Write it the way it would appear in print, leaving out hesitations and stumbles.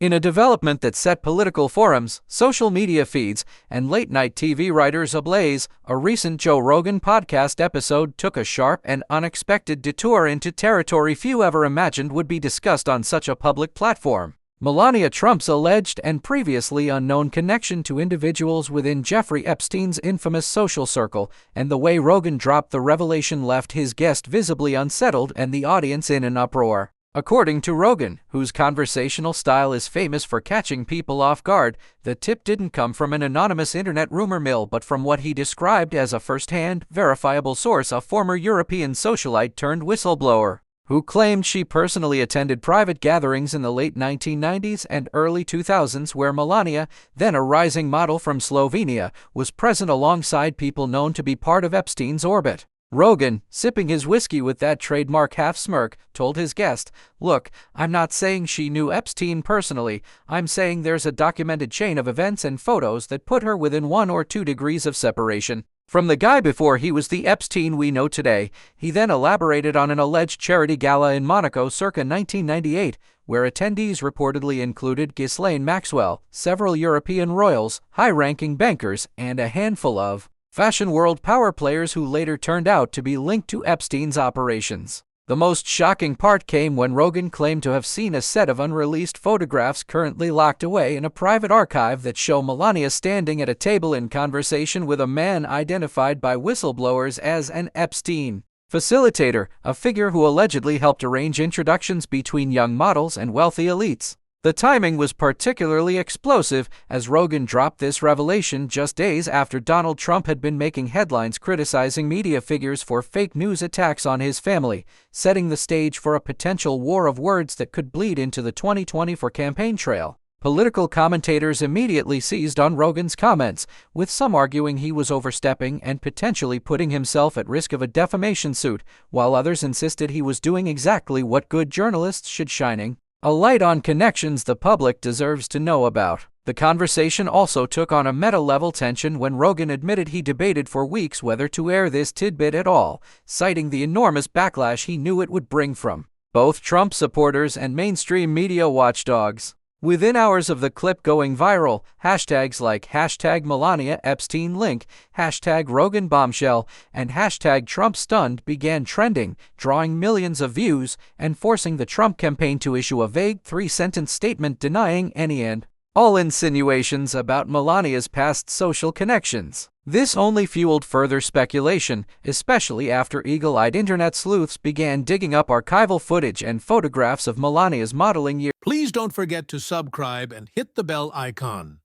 In a development that set political forums, social media feeds, and late-night TV writers ablaze, a recent Joe Rogan podcast episode took a sharp and unexpected detour into territory few ever imagined would be discussed on such a public platform. Melania Trump's alleged and previously unknown connection to individuals within Jeffrey Epstein's infamous social circle, and the way Rogan dropped the revelation left his guest visibly unsettled and the audience in an uproar. According to Rogan, whose conversational style is famous for catching people off guard, the tip didn't come from an anonymous internet rumor mill but from what he described as a first-hand, verifiable source, a former European socialite turned whistleblower, who claimed she personally attended private gatherings in the late 1990s and early 2000s where Melania, then a rising model from Slovenia, was present alongside people known to be part of Epstein's orbit. Rogan, sipping his whiskey with that trademark half-smirk, told his guest, "Look, I'm not saying she knew Epstein personally. I'm saying there's a documented chain of events and photos that put her within 1 or 2 degrees of separation from the guy before he was the Epstein we know today." He then elaborated on an alleged charity gala in Monaco circa 1998, where attendees reportedly included Ghislaine Maxwell, several European royals, high-ranking bankers, and a handful of fashion world power players who later turned out to be linked to Epstein's operations. The most shocking part came when Rogan claimed to have seen a set of unreleased photographs currently locked away in a private archive that show Melania standing at a table in conversation with a man identified by whistleblowers as an Epstein facilitator, a figure who allegedly helped arrange introductions between young models and wealthy elites. The timing was particularly explosive, as Rogan dropped this revelation just days after Donald Trump had been making headlines criticizing media figures for fake news attacks on his family, setting the stage for a potential war of words that could bleed into the 2024 campaign trail. Political commentators immediately seized on Rogan's comments, with some arguing he was overstepping and potentially putting himself at risk of a defamation suit, while others insisted he was doing exactly what good journalists should, shining a light on connections the public deserves to know about. The conversation also took on a meta-level tension when Rogan admitted he debated for weeks whether to air this tidbit at all, citing the enormous backlash he knew it would bring from both Trump supporters and mainstream media watchdogs. Within hours of the clip going viral, hashtags like hashtag Melania Epstein link, hashtag Rogan bombshell, and hashtag Trump stunned began trending, drawing millions of views and forcing the Trump campaign to issue a vague 3-sentence statement denying any and all insinuations about Melania's past social connections. This only fueled further speculation, especially after eagle-eyed internet sleuths began digging up archival footage and photographs of Melania's modeling years. Please don't forget to subscribe and hit the bell icon.